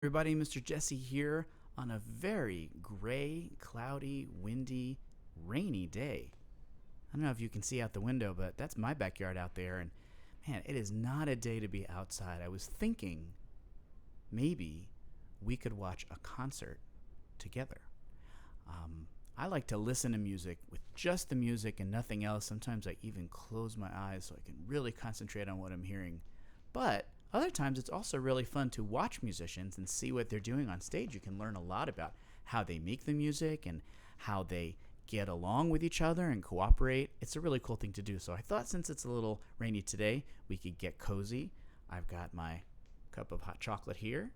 Everybody, Mr. Jesse here on a very gray, cloudy, windy, rainy day. I don't know if you can see out the window, but that's my backyard out there, and man, it is not a day to be outside. I was thinking maybe we could watch a concert together. I like to listen to music with just the music and nothing else. Sometimes I even close my eyes so I can really concentrate on what I'm hearing. But other times it's also really fun to watch musicians and see what they're doing on stage. You can learn a lot about how they make the music and how they get along with each other and cooperate. It's a really cool thing to do. So I thought since it's a little rainy today, we could get cozy. I've got my cup of hot chocolate here.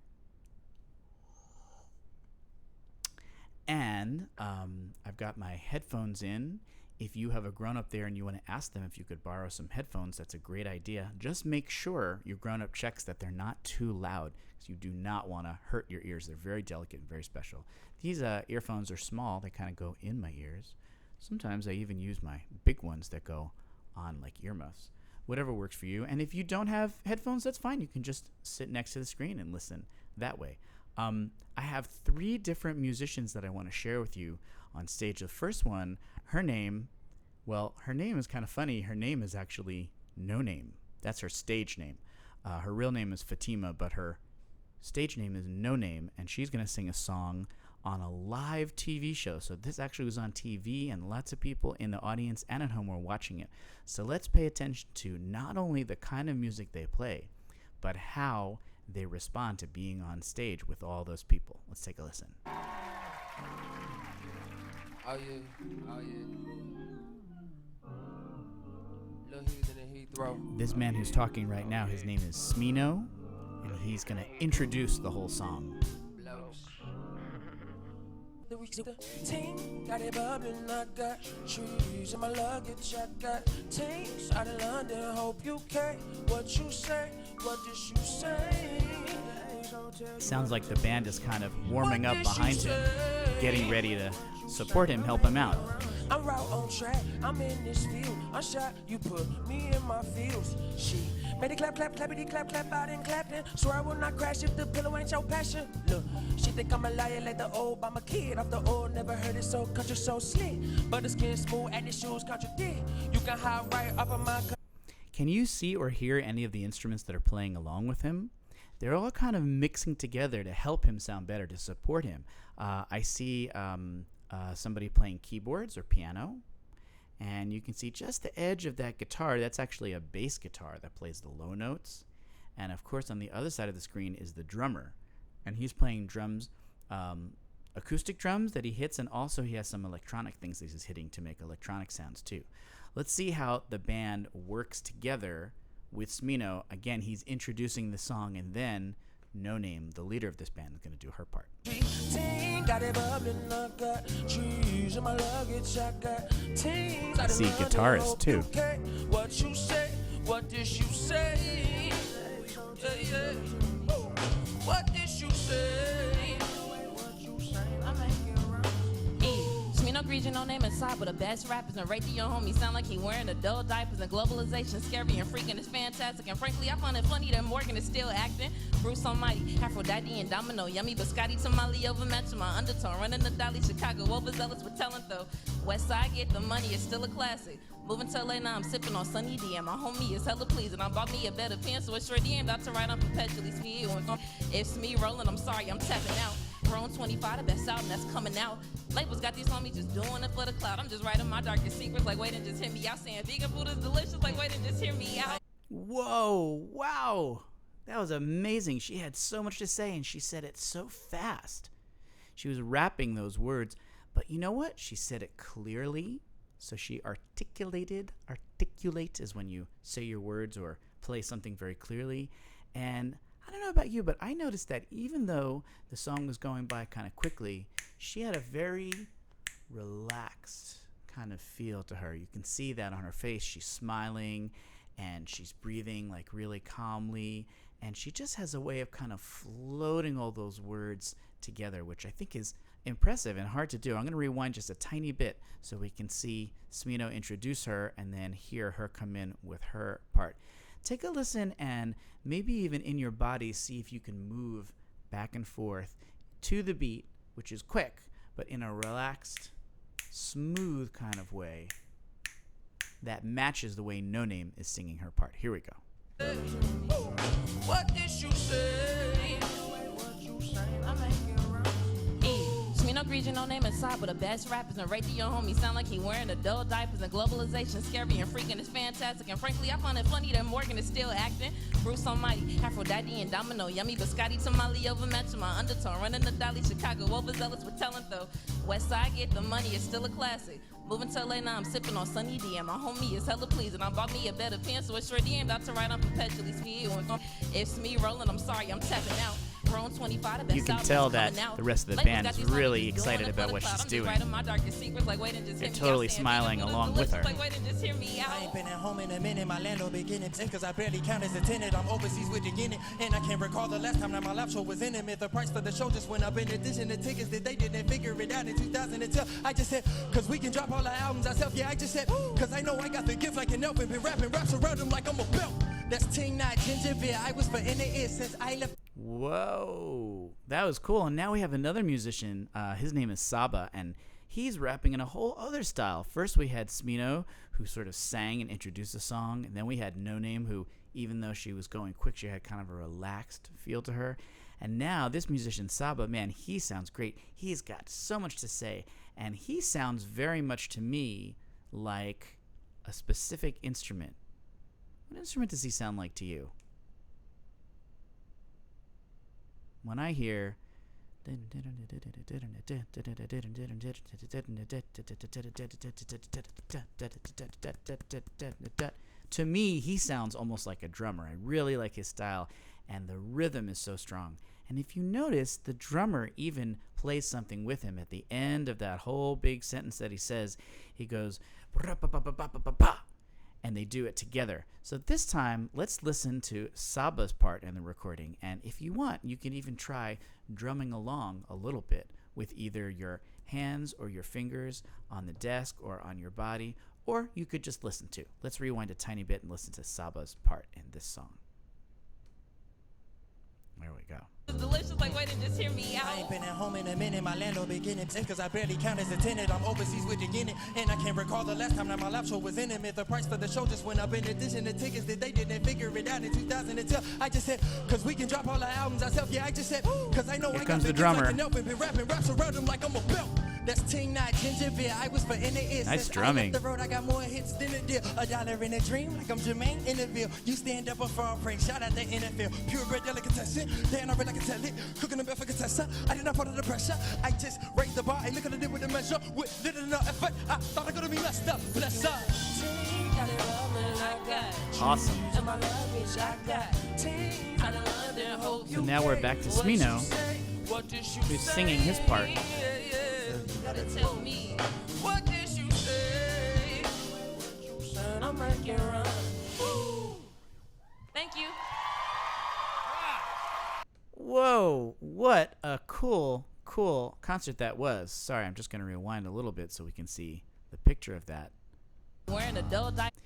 And I've got my headphones in. If you have a grown-up there and you want to ask them if you could borrow some headphones, that's a great idea. Just make sure your grown-up checks that they're not too loud, because you do not want to hurt your ears. They're very delicate and very special. These earphones are small. They kind of go in my ears. Sometimes I even use my big ones that go on like earmuffs. Whatever works for you. And if you don't have headphones, that's fine. You can just sit next to the screen and listen that way. I have 3 different musicians that I want to share with you on stage. The first one, her name is kind of funny. Her name is actually Noname. That's her stage name. Her real name is Fatima, but her stage name is Noname, and she's going to sing a song on a live TV show. So this actually was on TV, and lots of people in the audience and at home were watching it. So let's pay attention to not only the kind of music they play, but how they respond to being on stage with all those people. Let's take a listen. Oh yeah. Lil' Heath in the Heathrow. This man who's talking right now, his name is Smino, and he's going to introduce the whole song. The team got it bubbling, I got trees in my luggage, I got teams out of London, hope you care. What you say, what did you say? Sounds like the band is kind of warming up behind him, getting ready to support him, help him out. I'm right on track, I'm in this field. I shot, you put me in my feels. She made it clap, clap, clappity, clap, clap out and clapping. Swear I will not crash if the pillow ain't your passion. Look, she think I'm a liar like the old, I'm a kid. Off the old, never heard it so country so slick. But the skin smooth and the shoes contradict. You can hide right off of my. Can you see or hear any of the instruments that are playing along with him? They're all kind of mixing together to help him sound better, to support him. I see somebody playing keyboards or piano, and you can see just the edge of that guitar. That's actually a bass guitar that plays the low notes. And of course, on the other side of the screen is the drummer, and he's playing drums, acoustic drums that he hits, and also he has some electronic things that he's hitting to make electronic sounds too. Let's see how the band works together with Smino. Again, he's introducing the song, and then Noname, the leader of this band, is going to do her part. See guitarist too. What you say? What did you say? What did you say? Smino Green, no name inside, but the best rappers and right to your homie sound like he wearing adult diapers. And globalization scary and freaking is fantastic. And frankly, I find it funny that Morgan is still acting. Bruce Almighty, Aphrodite and Domino, yummy biscotti tamale over matching my undertone. Running the Dolly, Chicago, overzealous with talent though. West Side get the money, it's still a classic. Moving to LA now, I'm sipping on Sunny D, and my homie is hella pleasing. I bought me a better pen, so it's ready and out to write on perpetually. It's me rolling, I'm sorry, I'm tapping out. Grown 25, the best album that's coming out. Labels got these homies just doing it for the clout. I'm just writing my darkest secrets, like wait and just hear me out. Saying vegan food is delicious, like wait and just hear me out. Whoa, wow. That was amazing. She had so much to say, and she said it so fast. She was rapping those words, but you know what? She said it clearly, so she articulated. Articulate is when you say your words or play something very clearly. And I don't know about you, but I noticed that even though the song was going by kind of quickly, she had a very relaxed kind of feel to her. You can see that on her face. She's smiling and she's breathing like really calmly, and she just has a way of kind of floating all those words together, which I think is impressive and hard to do. I'm going to rewind just a tiny bit so we can see Smino introduce her and then hear her come in with her part. Take a listen and maybe even in your body see if you can move back and forth to the beat, which is quick, but in a relaxed, smooth kind of way that matches the way Noname is singing her part. Here we go. What did you say? What you say? I make it right. No greasy, no name inside, but the best rappers and right to your homie sound like he wearing adult diapers and globalization scary and freaking is fantastic. And frankly, I find it funny that Morgan is still acting. Bruce Almighty, Aphrodite and Domino, yummy biscotti tamale over match my undertone. Running the Dolly, Chicago, overzealous with talent though. West Side get the money, it's still a classic. Moving to LA now, I'm sipping on Sunny D, and my homie is hella pleasing. I bought me a better pen, so it's sure DM'd out to write on perpetually speed. It's me rolling, I'm sorry, I'm tapping out. You can tell that the rest of the band is really excited about what she's doing. They're totally smiling along with her. I ain't been at home in a minute, my landlord beginning cause I barely count as a tenant. I'm overseas with the unit, and I can't recall the last time that my live show was intimate. The price for the show just went up in addition to tickets that they didn't figure it out in 2012. I just said, cause we can drop all our albums ourselves. Yeah, I just said, cause I know I got the gift like an elf and been rapping raps around them like I'm a belt. That's Ting, not ginger beer. I whisper in the ear since I left. Whoa, that was cool. And now we have another musician. His name is Saba, and he's rapping in a whole other style. First we had Smino, who sort of sang and introduced the song, and then we had Noname, who, even though she was going quick, she had kind of a relaxed feel to her. And now this musician Saba, man, he sounds great. He's got so much to say, and he sounds very much to me like a specific instrument. What instrument does he sound like to you? When I hear to me, he sounds almost like a drummer. I really like his style, and the rhythm is so strong. And if you notice, the drummer even plays something with him at the end of that whole big sentence that he says. He goes, and they do it together. So this time, let's listen to Saba's part in the recording. And if you want, you can even try drumming along a little bit with either your hands or your fingers on the desk or on your body, or you could just listen to. Let's rewind a tiny bit and listen to Saba's part in this song. There we go. It's delicious, like, wait and just hear me out. I ain't been at home in a minute, my landlord beginning cause I barely count as a tenant. I'm overseas with the unit, and I can't recall the last time that my live show was intimate. The price for the show just went up in addition to tickets that they didn't figure it out in 2012. I just said, cause we can drop all our albums ourselves. Yeah, I just said, cause I know Here I comes got the the drummer. like an elf and been rapping raps around them like I'm a belt. That's Ting, not ginger beer. I whisper in the ear. Nice Since drumming. I left the road, I got more hits than a deal. $1 in a dream, like I'm Jermaine in the Ville. You stand up for a prank, shout out the NFL. Purebred delicatessen, then I really can tell it. Cooking the bed for contestant, I did not fall under the pressure. I just raised the bar, I look at it with a measure. With little enough effort, I thought I could've been messed up. Bless up. Awesome. So now we're back to Smino, who's singing his part. Gotta tell me. What did you say? I'm making run. Thank you. Whoa, what a cool concert that was. Sorry, I'm just going to rewind a little bit so we can see the picture of that. Wearing adult diapers.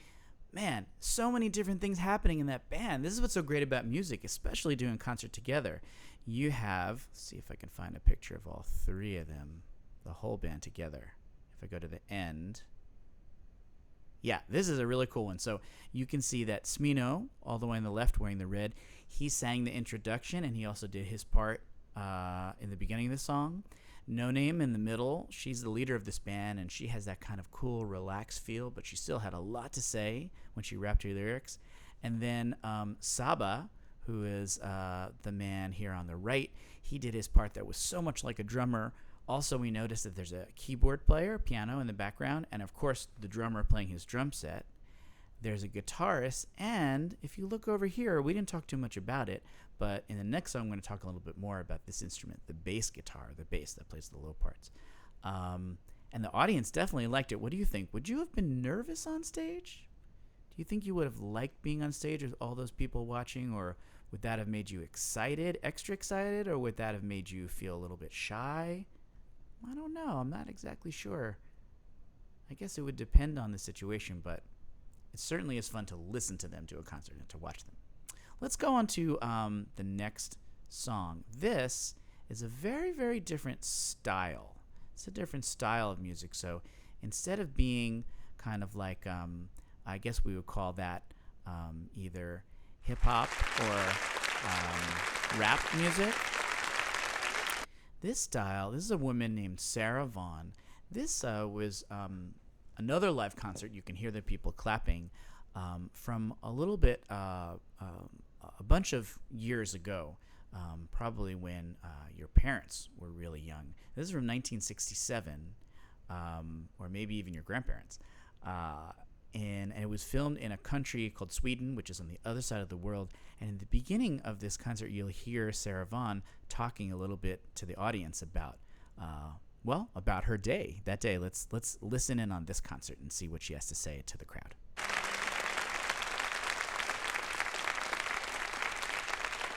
Man, so many different things happening in that band. This is what's so great about music, especially doing a concert together. You have, let's see if I can find a picture of all three of them, the whole band together. If I go to the end. Yeah, this is a really cool one. So you can see that Smino, all the way on the left wearing the red, he sang the introduction, and he also did his part in the beginning of the song. Noname in the middle, she's the leader of this band, and she has that kind of cool, relaxed feel, but she still had a lot to say when she rapped her lyrics. And then Saba, who is the man here on the right, he did his part that was so much like a drummer. Also, we noticed that there's a keyboard player, piano in the background, and of course the drummer playing his drum set. There's a guitarist, and if you look over here, we didn't talk too much about it, but in the next song I'm going to talk a little bit more about this instrument, the bass guitar, the bass that plays the low parts. And the audience definitely liked it. What do you think? Would you have been nervous on stage? Do you think you would have liked being on stage with all those people watching, or would that have made you excited, extra excited, or would that have made you feel a little bit shy? I don't know. I'm not exactly sure. I guess it would depend on the situation, but it certainly is fun to listen to them do a concert and to watch them. Let's go on to the next song. This is a very, very different style. It's a different style of music. So instead of being kind of like, I guess we would call that either hip-hop or rap music, this is a woman named Sarah Vaughan. This was another live concert. You can hear the people clapping from a little bit, a bunch of years ago, probably when your parents were really young. This is from 1967, or maybe even your grandparents. And it was filmed in a country called Sweden, which is on the other side of the world. And in the beginning of this concert, you'll hear Sarah Vaughan talking a little bit to the audience about, about her day. That day, let's listen in on this concert and see what she has to say to the crowd.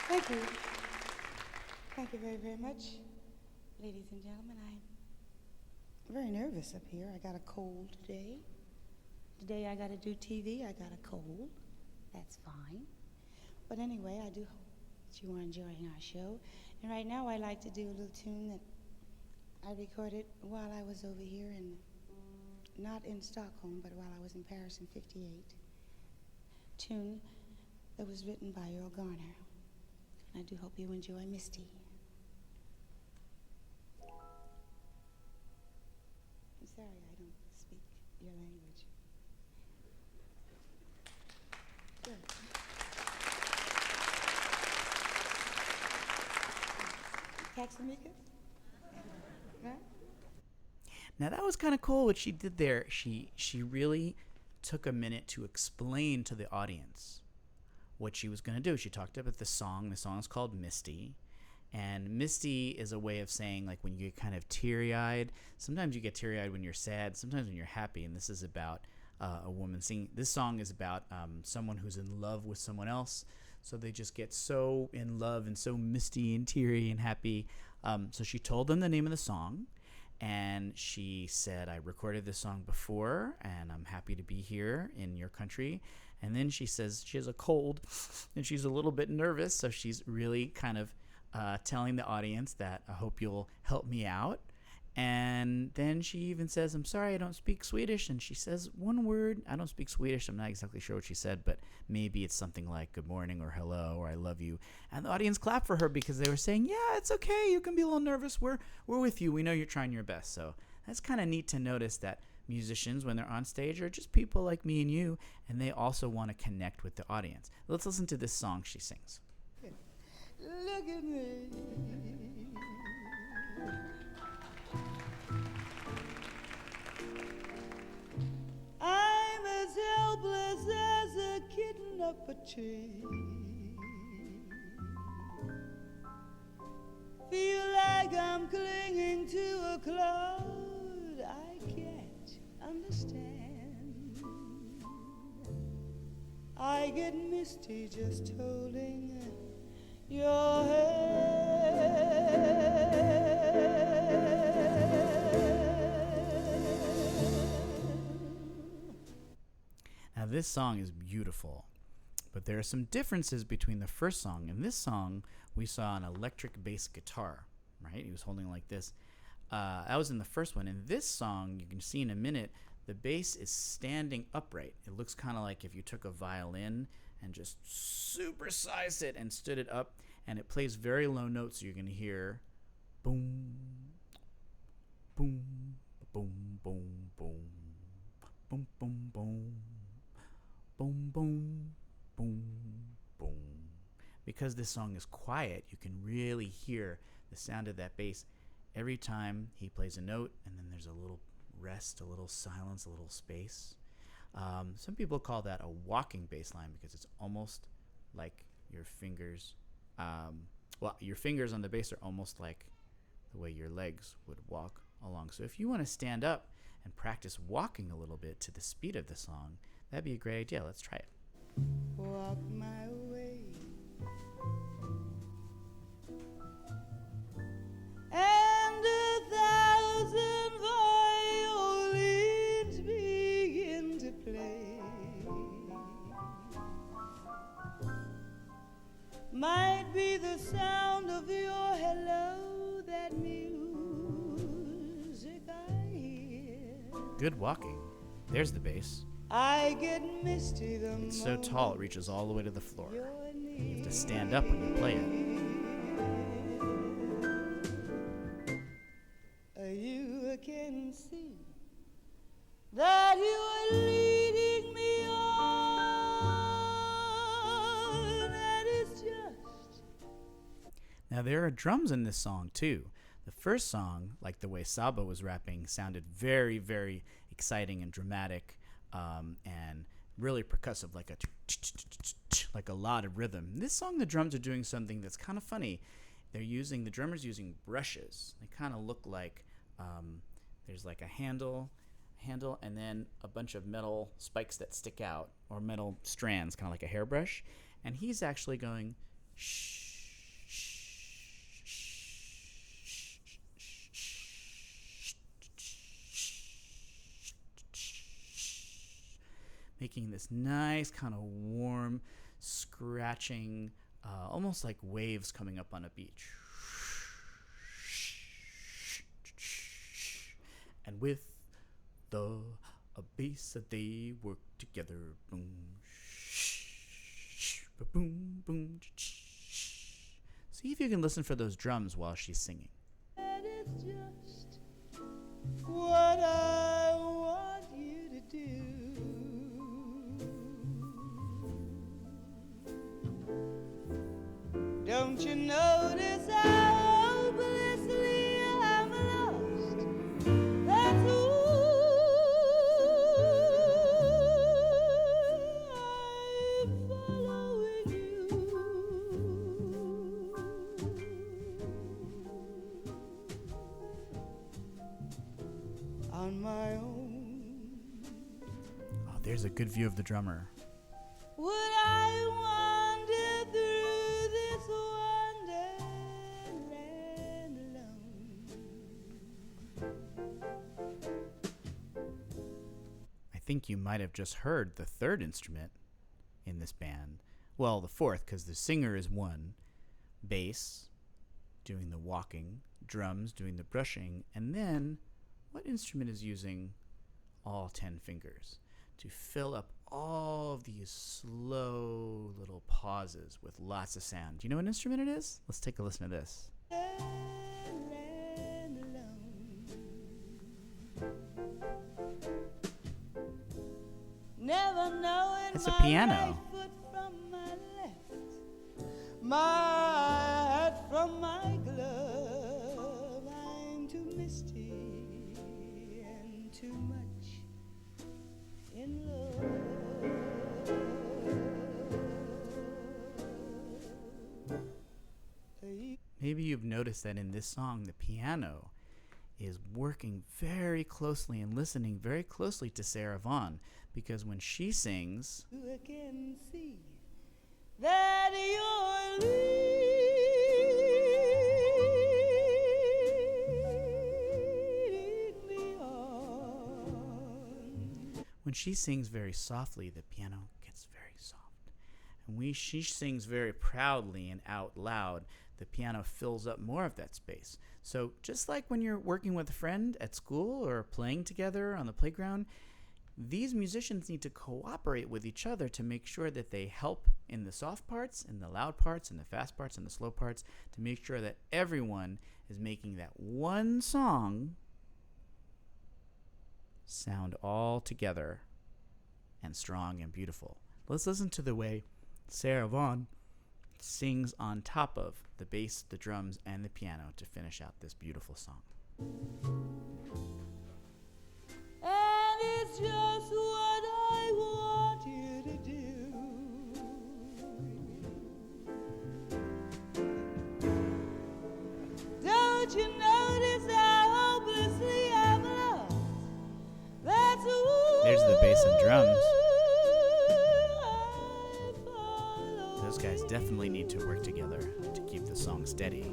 Thank you. Thank you very, very much. Ladies and gentlemen, I'm very nervous up here. I got a cold today. Today I got to do TV. I got a cold. That's fine. But anyway, I do hope that you are enjoying our show. And right now I like to do a little tune that I recorded while I was over here not in Stockholm, but while I was in Paris in '58. Tune that was written by Earl Garner. And I do hope you enjoy Misty. I'm sorry I don't speak your language. Good. Taxamica? Huh? Now that was kind of cool what she did there. She really took a minute to explain to the audience what she was going to do. She talked about the song. The song is called Misty. And Misty is a way of saying, like, when you get kind of teary-eyed. Sometimes you get teary-eyed when you're sad. Sometimes when you're happy. And this is about a woman singing. This song is about someone who's in love with someone else. So they just get so in love and so misty and teary and happy. So she told them the name of the song. And she said, I recorded this song before, and I'm happy to be here in your country. And then she says she has a cold, and she's a little bit nervous. So she's really kind of telling the audience that I hope you'll help me out. And then she even says, I'm sorry, I don't speak Swedish. And she says one word. I don't speak Swedish. I'm not exactly sure what she said, but maybe it's something like good morning or hello or I love you. And the audience clapped for her because they were saying, yeah, it's okay. You can be a little nervous. We're with you. We know you're trying your best. So that's kind of neat to notice that musicians, when they're on stage, are just people like me and you, and they also want to connect with the audience. Let's listen to this song she sings. Look at me. I'm as helpless as a kitten up a tree. Feel like I'm clinging to a cloud I can't understand. I get misty just holding your hand. Now this song is beautiful, but there are some differences between the first song and this song. We saw an electric bass guitar, right? He was holding like this. That was in the first one. In this song, you can see in a minute, the bass is standing upright. It looks kind of like if you took a violin and just supersized it and stood it up, and it plays very low notes. So you're going to hear boom, boom, boom, boom, boom, boom, boom, boom, boom, boom, boom, boom. Because this song is quiet, you can really hear the sound of that bass every time he plays a note, and then there's a little rest, a little silence, a little space. Some people call that a walking bass line because it's almost like your fingers, your fingers on the bass are almost like the way your legs would walk along. So if you want to stand up and practice walking a little bit to the speed of the song, that'd be a great idea. Let's try it. Walk my way, and 1,000 violins begin to play. Might be the sound Good walking. There's the bass. I get misty the It's so tall it reaches all the way to the floor. You have to stand up when you play it. You can see that you are leading me on, and it's just. Now there are drums in this song too. The first song, like the way Saba was rapping, sounded very, very exciting and dramatic, and really percussive, like a lot of rhythm. This song, the drums are doing something that's kind of funny. The drummers using brushes. They kind of look like there's like a handle, and then a bunch of metal spikes that stick out, or metal strands, kind of like a hairbrush. And he's actually going shh. Making this nice kind of warm, scratching, almost like waves coming up on a beach. And with a bass that they work together, boom, boom, boom. See if you can listen for those drums while she's singing. And it's just what I want you to do. Don't you notice how hopelessly I'm lost? That's who I'm following you. On my own. Oh, there's a good view of the drummer. Would I wander through this wonderland alone? I think you might have just heard the third instrument in this band. Well, the fourth, because the singer is one. Bass, doing the walking. Drums, doing the brushing. And then, what instrument is using all 10 fingers to fill up all of these slow little pauses with lots of sound? Do you know what instrument it is? Let's take a listen to this. Land alone. Never knowing It's a my piano. right foot from my left, my hat from my glove. I'm too misty and too much in love. Maybe you've noticed that in this song, the piano is working very closely and listening very closely to Sarah Vaughan, because when she sings, You can see that you're leading me on. when she sings very softly, the piano gets very soft. And when she sings very proudly and out loud, the piano fills up more of that space. So just like when you're working with a friend at school or playing together on the playground, these musicians need to cooperate with each other to make sure that they help in the soft parts, in the loud parts, in the fast parts, in the slow parts, to make sure that everyone is making that one song sound all together and strong and beautiful. Let's listen to the way Sarah Vaughan sings on top of the bass, the drums, and the piano to finish out this beautiful song. And it's just what I want you to do. Don't you notice how hopelessly I'm lost? That's who There's the bass and drums. I follow. Those guys definitely need to work together to keep the song steady.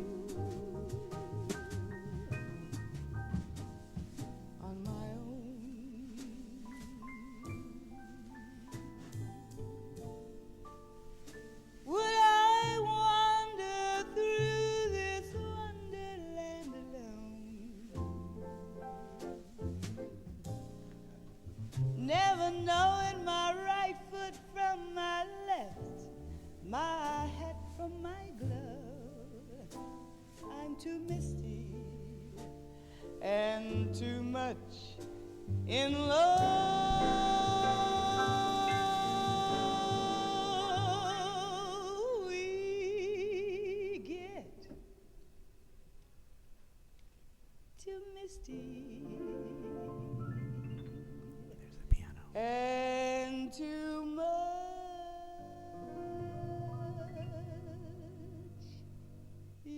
On my own. Would I wander through this wonderland alone? too misty and too much in love. We get too misty There's the piano. and too much in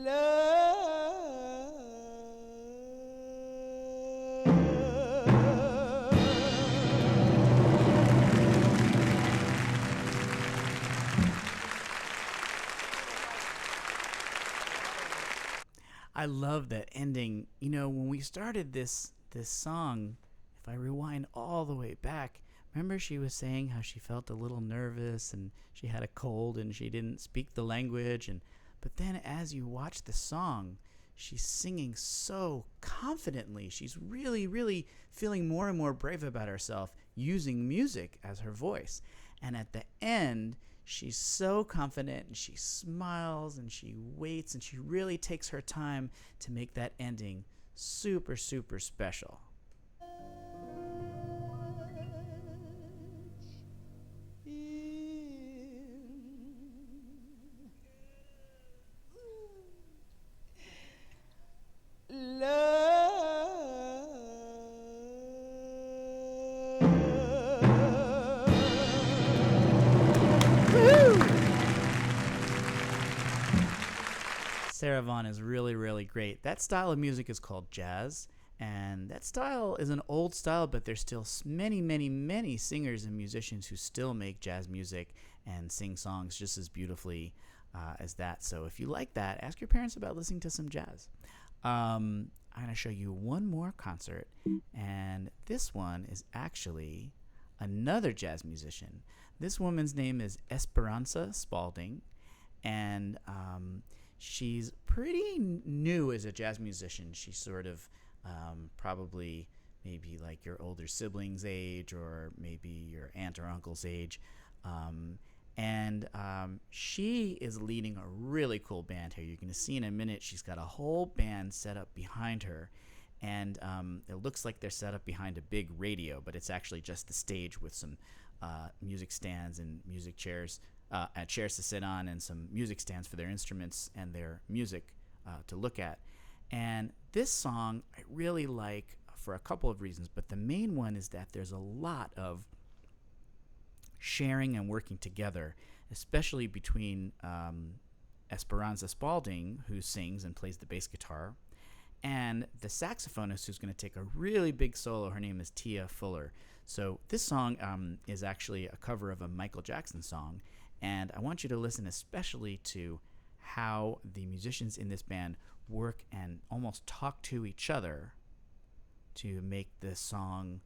love. I love that ending. You know, when we started this song, if I rewind all the way back, remember she was saying how she felt a little nervous and she had a cold and she didn't speak the language, but then as you watch the song, she's singing so confidently. She's really, really feeling more and more brave about herself, using music as her voice. And at the end, she's so confident and she smiles and she waits and she really takes her time to make that ending super, super special. Sarah Vaughan is really, really great. That style of music is called jazz, and that style is an old style, but there's still many, many, many singers and musicians who still make jazz music and sing songs just as beautifully as that. So if you like that, ask your parents about listening to some jazz. I'm going to show you one more concert, and this one is actually another jazz musician. This woman's name is Esperanza Spalding, and she's pretty new as a jazz musician. She's sort of probably maybe like your older siblings' age or maybe your aunt or uncle's age. She is leading a really cool band here. You're going to see in a minute she's got a whole band set up behind her. And it looks like they're set up behind a big radio, but it's actually just the stage with some music stands and music chairs. Chairs to sit on and some music stands for their instruments and their music to look at. And this song I really like for a couple of reasons, but the main one is that there's a lot of sharing and working together, especially between Esperanza Spalding, who sings and plays the bass guitar, and the saxophonist who's going to take a really big solo. Her name is Tia Fuller. So this song is actually a cover of a Michael Jackson song. And I want you to listen especially to how the musicians in this band work and almost talk to each other to make the song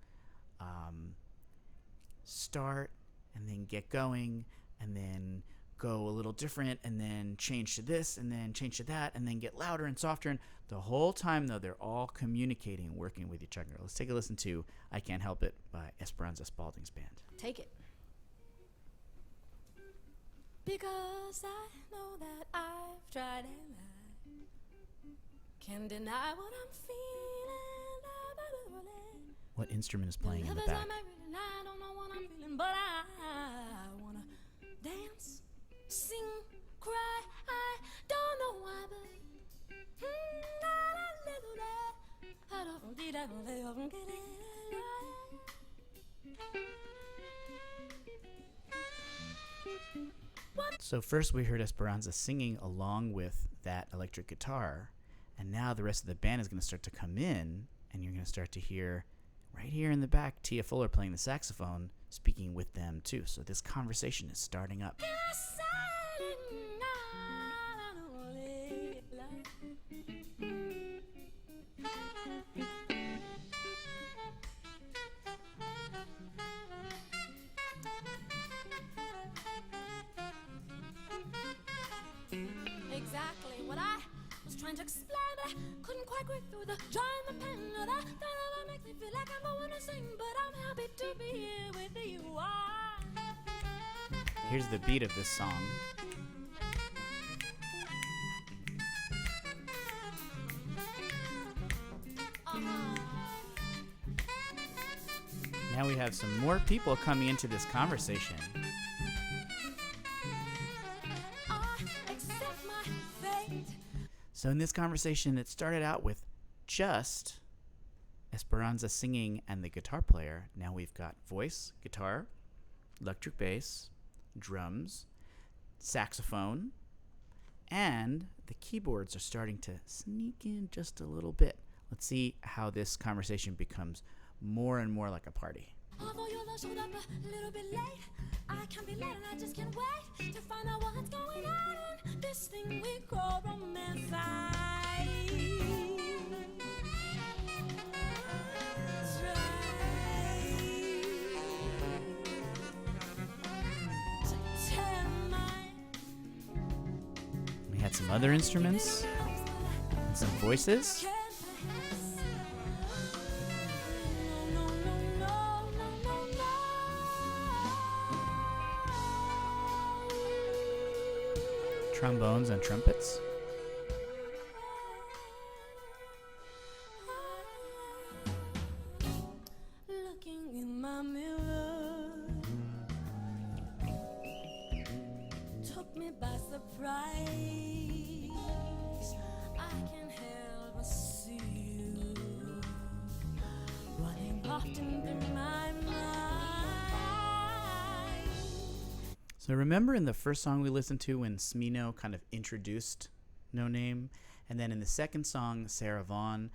start and then get going and then go a little different and then change to this and then change to that and then get louder and softer. And the whole time, though, they're all communicating and working with each other. Let's take a listen to I Can't Help It by Esperanza Spalding's band. Take it. Because I know that I've tried and I can't deny what I'm feeling. What instrument is playing in the back? I don't know what I'm feeling, but I wanna dance, sing, cry. I don't know why, but So first we heard Esperanza singing along with that electric guitar, and now the rest of the band is going to start to come in, and you're going to start to hear right here in the back Tia Fuller playing the saxophone, speaking with them too. So this conversation is starting up. Exactly what I was trying to explain, but I couldn't quite break through the joy and the pain of that love makes me feel like I'm going to sing, but I'm happy to be here with you. Here's the beat of this song. Now we have some more people coming into this conversation. So in this conversation, it started out with just Esperanza singing and the guitar player. Now we've got voice, guitar, electric bass, drums, saxophone, and the keyboards are starting to sneak in just a little bit. Let's see how this conversation becomes more and more like a party. Although your love showed up a little bit late, I can't be late and I just can't wait to find out what's going on in this thing we call romance. We had some other instruments and some voices. Trombones and trumpets. Looking in my mirror took me by surprise. I can't help but see you running often through my mind. So remember in the first song we listened to when Smino kind of introduced Noname, and then in the second song, Sarah Vaughan,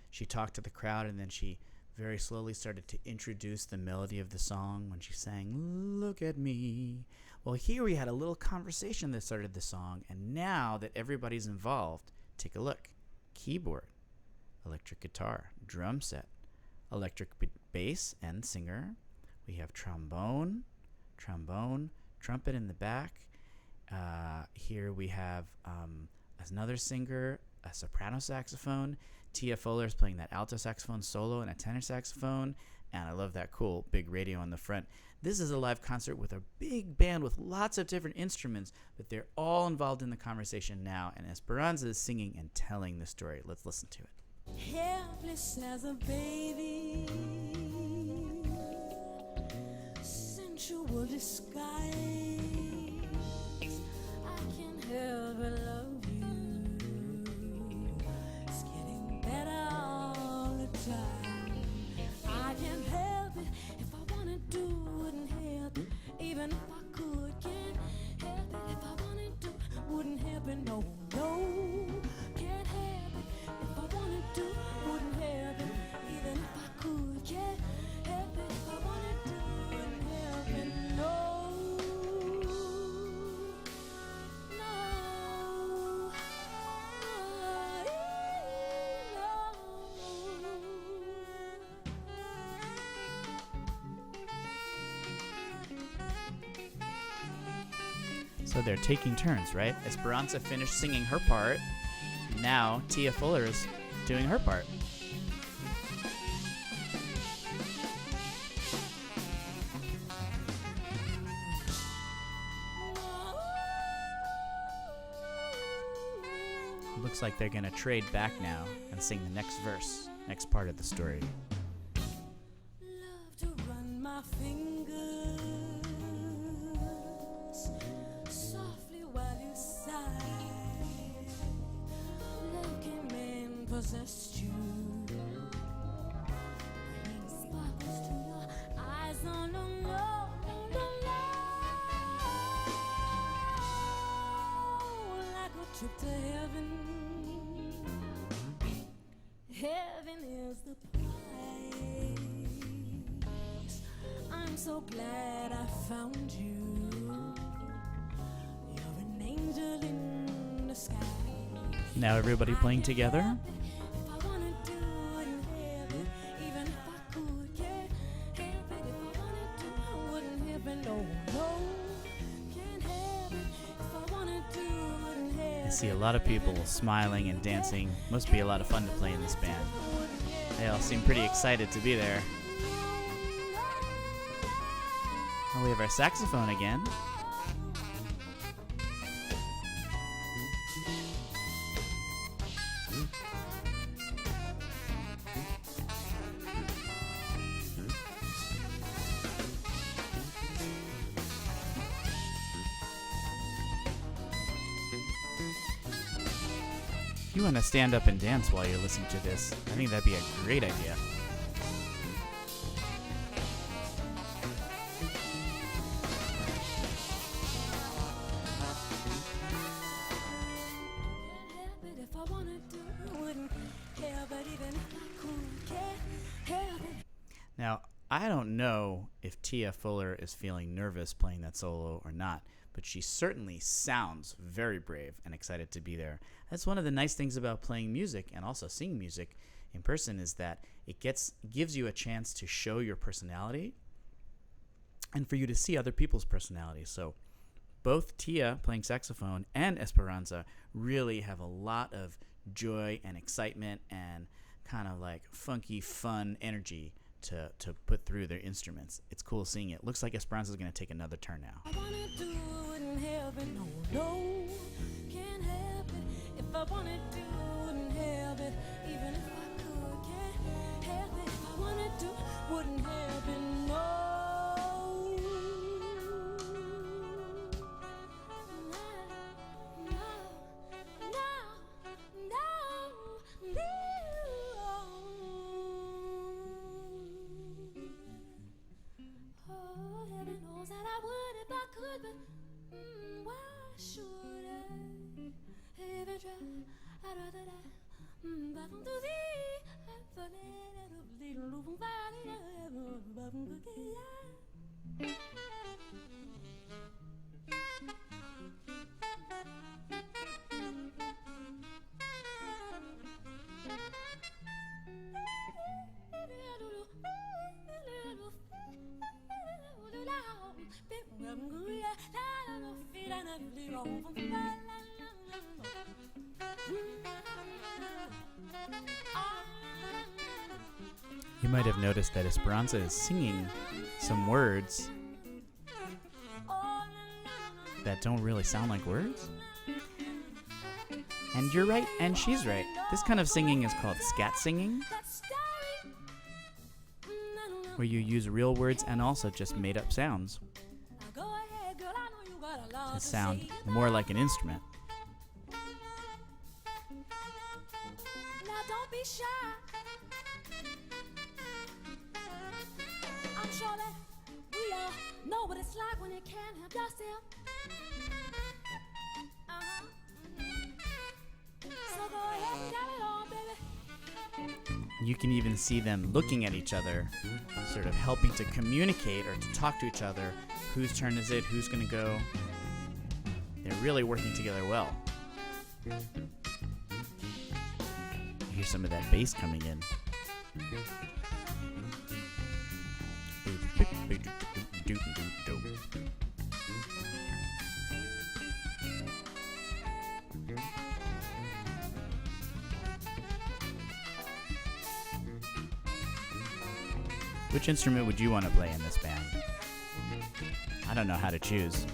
she talked to the crowd and then she very slowly started to introduce the melody of the song when she sang, "Look at me." Well, here we had a little conversation that started the song, and now that everybody's involved, take a look. Keyboard, electric guitar, drum set, electric bass and singer. We have trombone, trumpet in the back. Here we have another singer, a soprano saxophone. Tia Fuller's playing that alto saxophone solo and a tenor saxophone. And I love that cool big radio on the front. This is a live concert with a big band with lots of different instruments, but they're all involved in the conversation now. And Esperanza is singing and telling the story. Let's listen to it. Helpless as a baby, sensual disguise. I can't help but love you. It's getting better all the time. I can't help it. If I wanted to, wouldn't help it. Even if I could, can't help it. If I wanted to, wouldn't help it. No, can't help it. If I wanted to, wouldn't help it. Even if I could, can't help it. If I wanted to, wouldn't help it. No. So they're taking turns, right? Esperanza finished singing her part. Now Tia Fuller is doing her part. Looks like they're going to trade back now and sing the next verse, next part of the story. Love to run my fingers softly while you sigh. Love came and possessed you. Bringing sparkles to your eyes. No, no, no, no, no, no. Like a trip to heaven. Heaven is the prize. I'm so glad I found you. You're an angel in the sky. Now everybody playing together. If I wanted to, wouldn't have it. Even if I could, can't help it. If I wanted to, wouldn't have it. No, can't have it. If I wanted to, wouldn't have it. I see a lot of people smiling and dancing. Must be a lot of fun to play in this band. They all seem pretty excited to be there. And we have our saxophone again. If you want to stand up and dance while you're listening to this, I think that'd be a great idea. Now, I don't know if Tia Fuller is feeling nervous playing that solo or not, but she certainly sounds very brave and excited to be there. That's one of the nice things about playing music and also singing music in person, is that it gives you a chance to show your personality and for you to see other people's personalities. So both Tia playing saxophone and Esperanza really have a lot of joy and excitement and kind of like funky, fun energy to put through their instruments. It's cool seeing it. Looks like Esperanza's going to take another turn now. I wanna do it and help it, no, can't help it. If I wanted to, wouldn't help it. Even if I could, can't help it. If I wanted to, wouldn't help it, no. Oh, heaven knows that I would if I could, but why should I? If I try, I'd rather die. But I'm to thee, I'm falling of little You might have noticed that Esperanza is singing some words that don't really sound like words. And you're right, and she's right. This kind of singing is called scat singing, where you use real words and also just made up sounds to sound more like an instrument. Now don't be shy. I'm sure that we all know what it's like when you can't help yourself. So go ahead and get it on, baby. You can even see them looking at each other, sort of helping to communicate or to talk to each other. Whose turn is it? Who's going to go? They're really working together well. You hear some of that bass coming in. Which instrument would you want to play in this band? I don't know how to choose.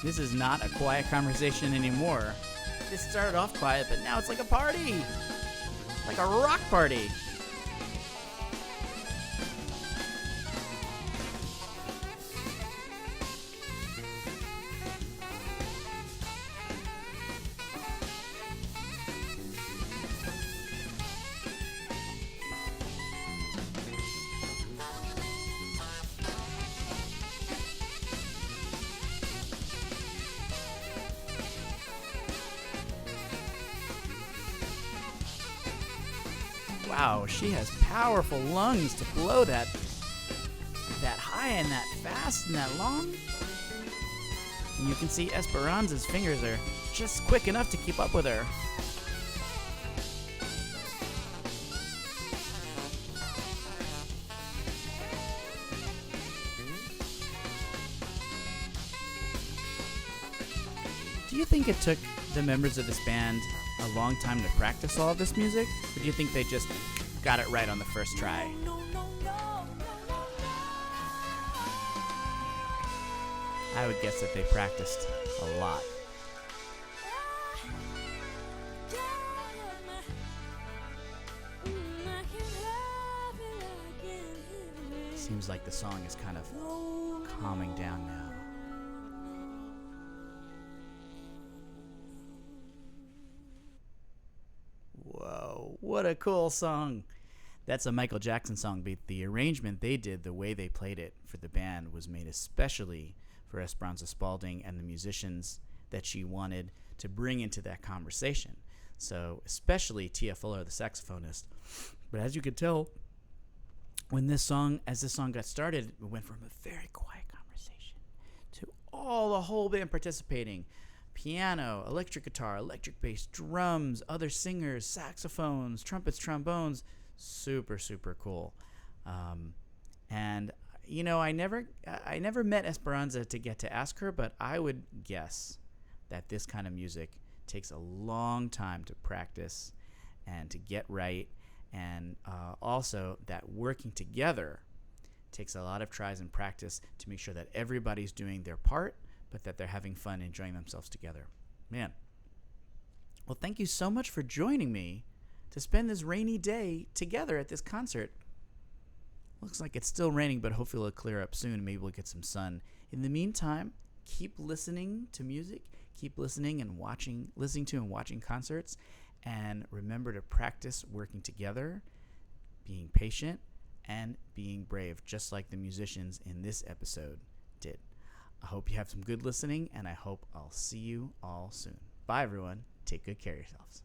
This is not a quiet conversation anymore. This started off quiet, but now it's like a party. Like a rock party. Wow, she has powerful lungs to blow that high and that fast and that long. And you can see Esperanza's fingers are just quick enough to keep up with her. Do you think it took the members of this band a long time to practice all of this music? Or do you think they just got it right on the first try? I would guess that they practiced a lot. Seems like the song is kind of calming down now. Whoa, what a cool song. That's a Michael Jackson song, but the arrangement they did, the way they played it for the band, was made especially for Esperanza Spalding and the musicians that she wanted to bring into that conversation. So especially Tia Fuller, the saxophonist. But as you could tell, as this song got started, it went from a very quiet conversation to all the whole band participating. Piano, electric guitar, electric bass, drums, other singers, saxophones, trumpets, trombones. Super, super cool. And you know, I never met Esperanza to get to ask her, but I would guess that this kind of music takes a long time to practice and to get right, and also that working together takes a lot of tries and practice to make sure that everybody's doing their part, but that they're having fun, enjoying themselves together. Man. Well, thank you so much for joining me to spend this rainy day together at this concert. Looks like it's still raining, but hopefully it'll clear up soon. Maybe we'll get some sun. In the meantime, keep listening to music. Keep listening and listening to and watching concerts. And remember to practice working together, being patient, and being brave, just like the musicians in this episode did. I hope you have some good listening, and I hope I'll see you all soon. Bye, everyone. Take good care of yourselves.